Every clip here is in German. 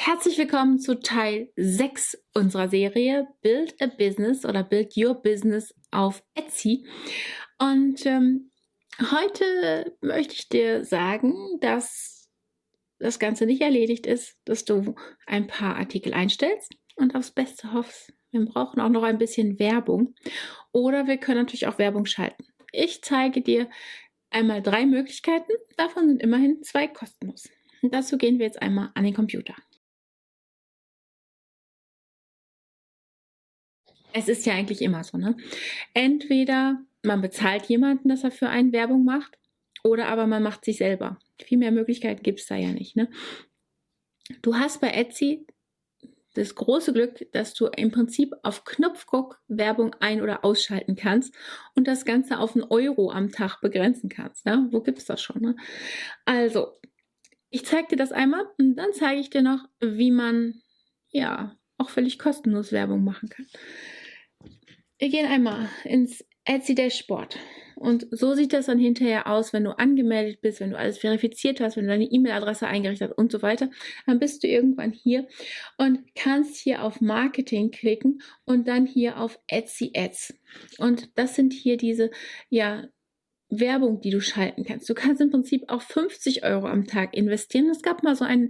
Herzlich willkommen zu Teil 6 unserer Serie Build a Business oder Build Your Business auf Etsy. Und heute möchte ich dir sagen, dass das Ganze nicht erledigt ist, dass du ein paar Artikel einstellst und aufs Beste hoffst. Wir brauchen auch noch ein bisschen Werbung oder wir können natürlich auch Werbung schalten. Ich zeige dir einmal 3 Möglichkeiten, davon sind immerhin 2 kostenlos. Und dazu gehen wir jetzt einmal an den Computer. Es ist ja eigentlich immer so, ne? Entweder man bezahlt jemanden, dass er für einen Werbung macht, oder aber man macht sich selber. Viel mehr Möglichkeiten gibt es da ja nicht, ne? Du hast bei Etsy das große Glück, dass du im Prinzip auf Knopfdruck Werbung ein- oder ausschalten kannst und das Ganze auf 1 Euro am Tag begrenzen kannst. Ne? Wo gibt es das schon? Ne? Also, ich zeige dir das einmal und dann zeige ich dir noch, wie man ja auch völlig kostenlos Werbung machen kann. Wir gehen einmal ins Etsy Dashboard und so sieht das dann hinterher aus, wenn du angemeldet bist, wenn du alles verifiziert hast, wenn du deine E-Mail-Adresse eingerichtet hast und so weiter. Dann bist du irgendwann hier und kannst hier auf Marketing klicken und dann hier auf Etsy Ads. Und das sind hier diese, ja, Werbung, die du schalten kannst. Du kannst im Prinzip auch 50 Euro am Tag investieren. Es gab mal so ein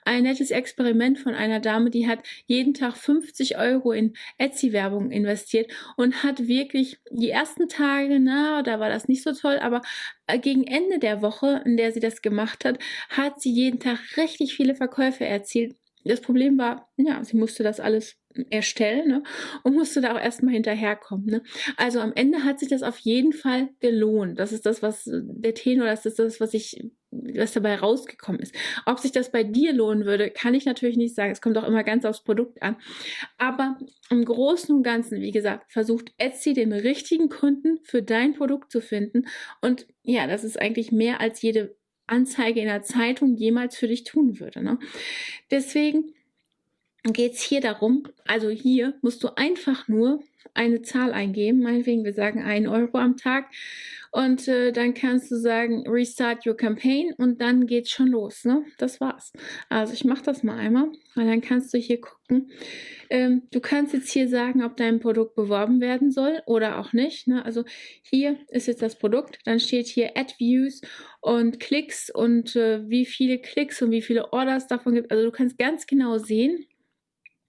nettes Experiment von einer Dame, die hat jeden Tag 50 Euro in Etsy-Werbung investiert und hat wirklich die ersten Tage, da war das nicht so toll, aber gegen Ende der Woche, in der sie das gemacht hat, hat sie jeden Tag richtig viele Verkäufe erzielt. Das Problem war, ja, sie musste das alles erstellen, ne, und musste da auch erstmal hinterherkommen. Ne. Also am Ende hat sich das auf jeden Fall gelohnt. Das ist das, was der Tenor, das ist das, was dabei rausgekommen ist. Ob sich das bei dir lohnen würde, kann ich natürlich nicht sagen. Es kommt auch immer ganz aufs Produkt an. Aber im Großen und Ganzen, wie gesagt, versucht Etsy den richtigen Kunden für dein Produkt zu finden. Und ja, das ist eigentlich mehr als jede Anzeige in der Zeitung jemals für dich tun würde. Ne? Deswegen geht es hier darum, also hier musst du einfach nur eine Zahl eingeben, meinetwegen, wir sagen 1 Euro am Tag und dann kannst du sagen Restart your campaign und dann geht's schon los, ne? Das war's. Also ich mache das mal einmal, weil dann kannst du hier gucken. Du kannst jetzt hier sagen, ob dein Produkt beworben werden soll oder auch nicht, ne? Also hier ist jetzt das Produkt, dann steht hier Ad Views und Klicks und wie viele Klicks und wie viele Orders davon gibt. Also du kannst ganz genau sehen,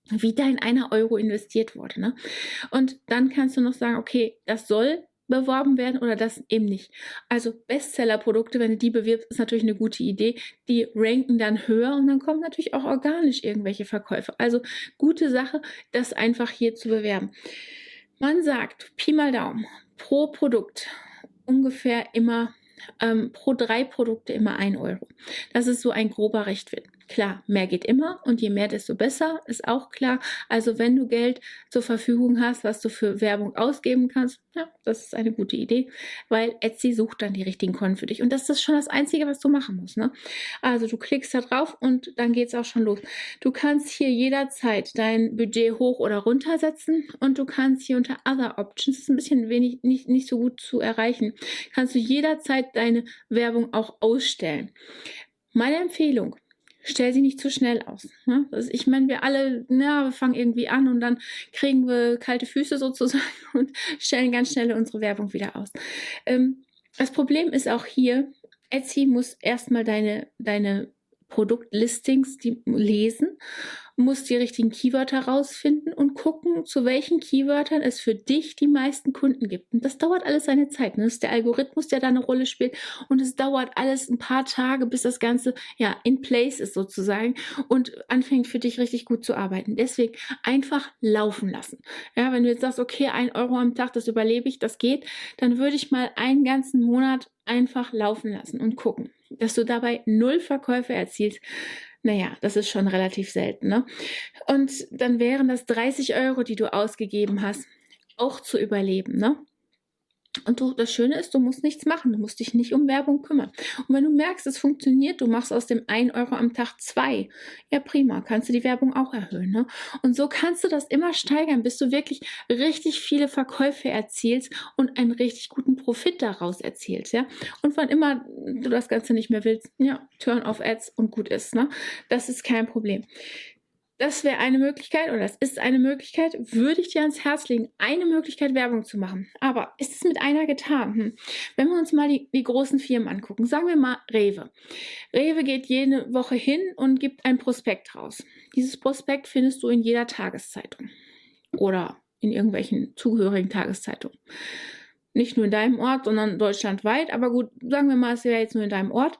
wie dein 1 Euro investiert wurde. Ne? Und dann kannst du noch sagen, okay, das soll beworben werden oder das eben nicht. Also Bestseller-Produkte, wenn du die bewirbst, ist natürlich eine gute Idee. Die ranken dann höher und dann kommen natürlich auch organisch irgendwelche Verkäufe. Also gute Sache, das einfach hier zu bewerben. Man sagt, Pi mal Daumen, pro Produkt ungefähr immer pro 3 Produkte immer 1 Euro. Das ist so ein grober Richtwert. Klar, mehr geht immer und je mehr, desto besser, ist auch klar. Also wenn du Geld zur Verfügung hast, was du für Werbung ausgeben kannst, ja, das ist eine gute Idee, weil Etsy sucht dann die richtigen Kunden für dich. Und das ist schon das Einzige, was du machen musst. Ne? Also du klickst da drauf und dann geht es auch schon los. Du kannst hier jederzeit dein Budget hoch oder runter setzen und du kannst hier unter Other Options, das ist ein bisschen wenig, nicht so gut zu erreichen, kannst du jederzeit deine Werbung auch ausstellen. Meine Empfehlung, stell sie nicht zu schnell aus. Ne? Ich meine, wir fangen irgendwie an und dann kriegen wir kalte Füße sozusagen und stellen ganz schnell unsere Werbung wieder aus. Das Problem ist auch hier, Etsy muss erstmal deine Produktlistings lesen, muss die richtigen Keywörter herausfinden und gucken, zu welchen Keywörtern es für dich die meisten Kunden gibt. Und das dauert alles seine Zeit. Ne? Das ist der Algorithmus, der da eine Rolle spielt. Und es dauert alles ein paar Tage, bis das Ganze ja in place ist sozusagen und anfängt für dich richtig gut zu arbeiten. Deswegen einfach laufen lassen. Ja, wenn du jetzt sagst, okay, 1 Euro am Tag, das überlebe ich, das geht, dann würde ich mal einen ganzen Monat einfach laufen lassen und gucken, dass du dabei 0 Verkäufe erzielst. Naja, das ist schon relativ selten, ne? Und dann wären das 30 Euro, die du ausgegeben hast, auch zu überleben, ne? Und das Schöne ist, du musst nichts machen, du musst dich nicht um Werbung kümmern. Und wenn du merkst, es funktioniert, du machst aus dem 1 Euro am Tag 2, ja prima, kannst du die Werbung auch erhöhen. Ne? Und so kannst du das immer steigern, bis du wirklich richtig viele Verkäufe erzielst und einen richtig guten Profit daraus erzielst. Ja? Und wann immer du das Ganze nicht mehr willst, ja, turn off Ads und gut ist. Ne? Das ist kein Problem. Das wäre eine Möglichkeit, oder das ist eine Möglichkeit, würde ich dir ans Herz legen, eine Möglichkeit, Werbung zu machen. Aber ist es mit einer getan? Wenn wir uns mal die großen Firmen angucken, sagen wir mal Rewe. Rewe geht jede Woche hin und gibt ein Prospekt raus. Dieses Prospekt findest du in jeder Tageszeitung oder in irgendwelchen zugehörigen Tageszeitungen. Nicht nur in deinem Ort, sondern deutschlandweit. Aber gut, sagen wir mal, es wäre jetzt nur in deinem Ort.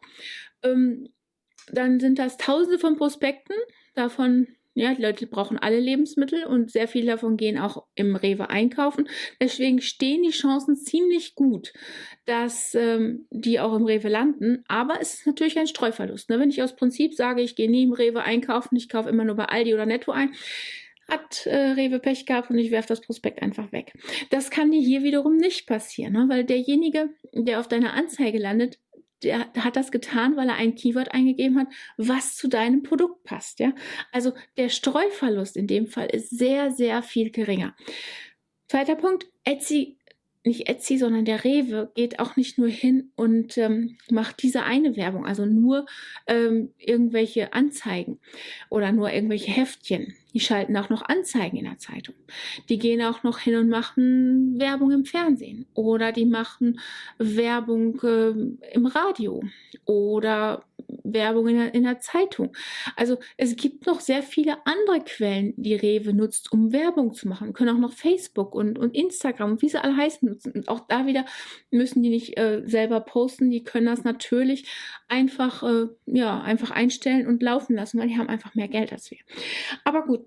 Dann sind das Tausende von Prospekten, davon. Ja, die Leute brauchen alle Lebensmittel und sehr viele davon gehen auch im Rewe einkaufen. Deswegen stehen die Chancen ziemlich gut, dass die auch im Rewe landen. Aber es ist natürlich ein Streuverlust. Ne? Wenn ich aus Prinzip sage, ich gehe nie im Rewe einkaufen, ich kaufe immer nur bei Aldi oder Netto ein, hat Rewe Pech gehabt und ich werfe das Prospekt einfach weg. Das kann dir hier wiederum nicht passieren, ne? Weil derjenige, der auf deiner Anzeige landet, der hat das getan, weil er ein Keyword eingegeben hat, was zu deinem Produkt passt. Ja? Also der Streuverlust in dem Fall ist sehr, sehr viel geringer. Zweiter Punkt, nicht Etsy, sondern der Rewe geht auch nicht nur hin und macht diese eine Werbung, also nur irgendwelche Anzeigen oder nur irgendwelche Heftchen. Die schalten auch noch Anzeigen in der Zeitung. Die gehen auch noch hin und machen Werbung im Fernsehen oder die machen Werbung im Radio oder Werbung in der Zeitung. Also es gibt noch sehr viele andere Quellen, die Rewe nutzt, um Werbung zu machen. Wir können auch noch Facebook und Instagram und wie sie alle heißen nutzen. Und auch da wieder müssen die nicht selber posten. Die können das natürlich einfach einstellen und laufen lassen, weil die haben einfach mehr Geld als wir. Aber gut.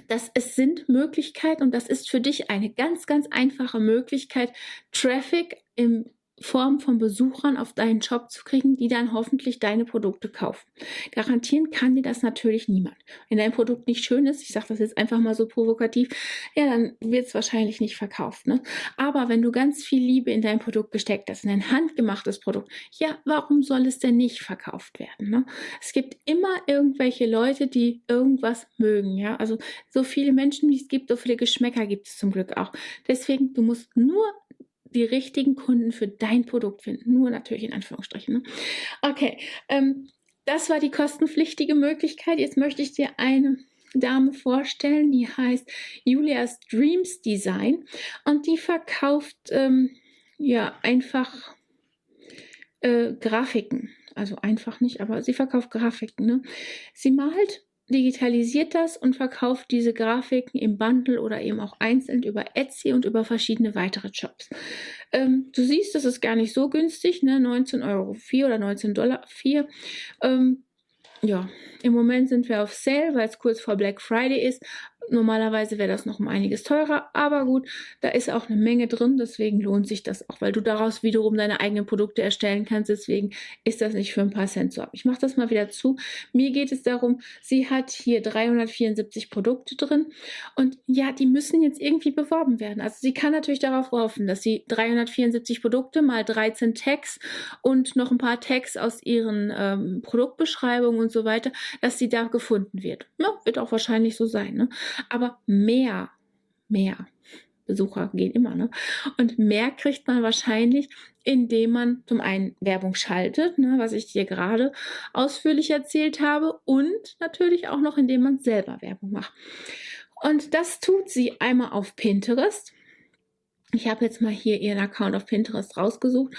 Es sind Möglichkeiten und das ist für dich eine ganz, ganz einfache Möglichkeit, Traffic in Form von Besuchern auf deinen Shop zu kriegen, die dann hoffentlich deine Produkte kaufen. Garantieren kann dir das natürlich niemand. Wenn dein Produkt nicht schön ist, ich sage das jetzt einfach mal so provokativ, ja, dann wird es wahrscheinlich nicht verkauft. Ne? Aber wenn du ganz viel Liebe in dein Produkt gesteckt hast, in ein handgemachtes Produkt, ja, warum soll es denn nicht verkauft werden? Ne? Es gibt immer irgendwelche Leute, die irgendwas mögen. Ja? Also so viele Menschen, wie es gibt, so viele Geschmäcker gibt es zum Glück auch. Deswegen, du musst nur die richtigen Kunden für dein Produkt finden. Nur natürlich in Anführungsstrichen. Ne? Okay, das war die kostenpflichtige Möglichkeit. Jetzt möchte ich dir eine Dame vorstellen, die heißt Julia's Dreams Design und die verkauft einfach Grafiken. Also einfach nicht, aber sie verkauft Grafiken. Ne? Sie malt, digitalisiert das und verkauft diese Grafiken im Bundle oder eben auch einzeln über Etsy und über verschiedene weitere Shops. Du siehst, das ist gar nicht so günstig, ne? 19,04 € oder $19,04. Ja, im Moment sind wir auf Sale, weil es kurz vor Black Friday ist. Normalerweise wäre das noch um einiges teurer, aber gut, da ist auch eine Menge drin, deswegen lohnt sich das auch, weil du daraus wiederum deine eigenen Produkte erstellen kannst, deswegen ist das nicht für ein paar Cent so ab. Ich mache das mal wieder zu. Mir geht es darum, sie hat hier 374 Produkte drin und ja, die müssen jetzt irgendwie beworben werden. Also sie kann natürlich darauf hoffen, dass sie 374 Produkte mal 13 Tags und noch ein paar Tags aus ihren Produktbeschreibungen und so weiter, dass sie da gefunden wird. Ja, wird auch wahrscheinlich so sein, ne? Aber mehr Besucher gehen immer, ne? Und mehr kriegt man wahrscheinlich, indem man zum einen Werbung schaltet, ne, was ich dir gerade ausführlich erzählt habe, und natürlich auch noch, indem man selber Werbung macht. Und das tut sie einmal auf Pinterest. Ich habe jetzt mal hier ihren Account auf Pinterest rausgesucht.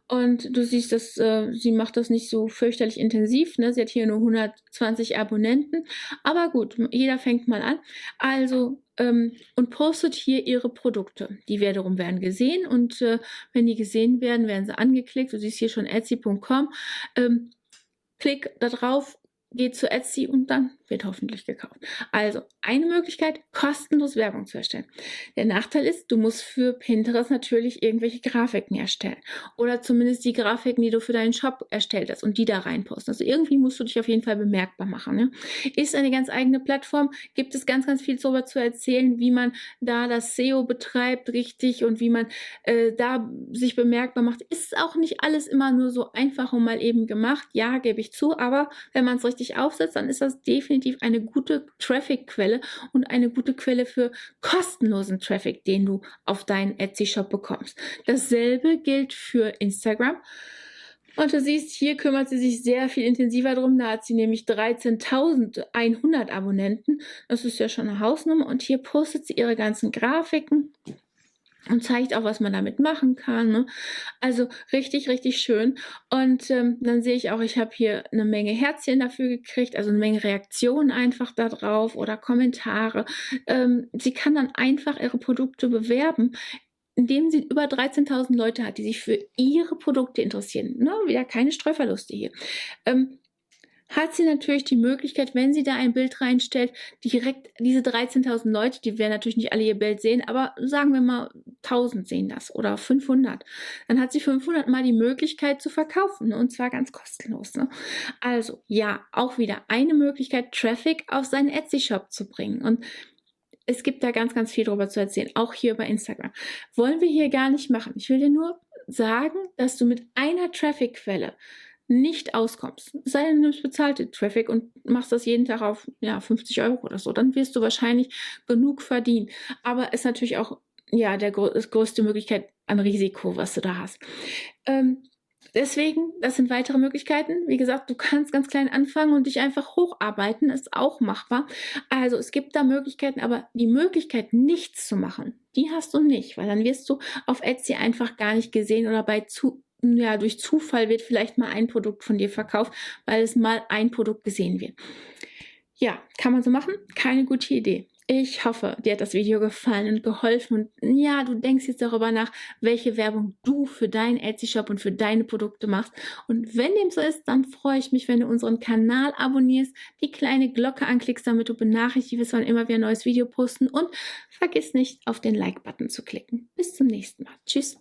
Und du siehst, dass sie macht das nicht so fürchterlich intensiv. Ne? Sie hat hier nur 120 Abonnenten. Aber gut, jeder fängt mal an. Also, und postet hier ihre Produkte. Die wiederum werden gesehen. Und wenn die gesehen werden, werden sie angeklickt. Du siehst hier schon Etsy.com. Klick da drauf. geht zu Etsy und dann wird hoffentlich gekauft. Also eine Möglichkeit, kostenlos Werbung zu erstellen. Der Nachteil ist, du musst für Pinterest natürlich irgendwelche Grafiken erstellen oder zumindest die Grafiken, die du für deinen Shop erstellt hast und die da reinposten. Also irgendwie musst du dich auf jeden Fall bemerkbar machen. Ne? Ist eine ganz eigene Plattform, gibt es ganz, ganz viel darüber zu erzählen, wie man da das SEO betreibt richtig und wie man da sich bemerkbar macht. Ist auch nicht alles immer nur so einfach und mal eben gemacht. Ja, gebe ich zu, aber wenn man es richtig aufsetzt, dann ist das definitiv eine gute Traffic-Quelle und eine gute Quelle für kostenlosen Traffic, den du auf deinen Etsy-Shop bekommst. Dasselbe gilt für Instagram. Und du siehst, hier kümmert sie sich sehr viel intensiver drum. Da hat sie nämlich 13.100 Abonnenten. Das ist ja schon eine Hausnummer. Und hier postet sie ihre ganzen Grafiken und zeigt auch, was man damit machen kann. Ne? Also richtig, richtig schön. Und dann sehe ich auch, ich habe hier eine Menge Herzchen dafür gekriegt, also eine Menge Reaktionen einfach da drauf oder Kommentare. Sie kann dann einfach ihre Produkte bewerben, indem sie über 13.000 Leute hat, die sich für ihre Produkte interessieren. Ne? Wieder keine Streuverluste hier. Hat sie natürlich die Möglichkeit, wenn sie da ein Bild reinstellt, direkt diese 13.000 Leute, die werden natürlich nicht alle ihr Bild sehen, aber sagen wir mal 1.000 sehen das oder 500. Dann hat sie 500 Mal die Möglichkeit zu verkaufen, ne? Und zwar ganz kostenlos. Ne? Also ja, auch wieder eine Möglichkeit, Traffic auf seinen Etsy-Shop zu bringen. Und es gibt da ganz, ganz viel drüber zu erzählen, auch hier bei Instagram. Wollen wir hier gar nicht machen. Ich will dir nur sagen, dass du mit einer Traffic-Quelle nicht auskommst, sei denn du nimmst bezahlte Traffic und machst das jeden Tag auf 50 € oder so, dann wirst du wahrscheinlich genug verdienen. Aber ist natürlich auch das größte Möglichkeit an Risiko, was du da hast. Deswegen, das sind weitere Möglichkeiten. Wie gesagt, du kannst ganz klein anfangen und dich einfach hocharbeiten, ist auch machbar. Also es gibt da Möglichkeiten, aber die Möglichkeit, nichts zu machen, die hast du nicht, weil dann wirst du auf Etsy einfach gar nicht gesehen oder durch Zufall wird vielleicht mal ein Produkt von dir verkauft, weil es mal ein Produkt gesehen wird. Ja, kann man so machen? Keine gute Idee. Ich hoffe, dir hat das Video gefallen und geholfen und ja, du denkst jetzt darüber nach, welche Werbung du für deinen Etsy-Shop und für deine Produkte machst. Und wenn dem so ist, dann freue ich mich, wenn du unseren Kanal abonnierst, die kleine Glocke anklickst, damit du benachrichtigt wirst, wann immer wir ein neues Video posten und vergiss nicht, auf den Like-Button zu klicken. Bis zum nächsten Mal. Tschüss.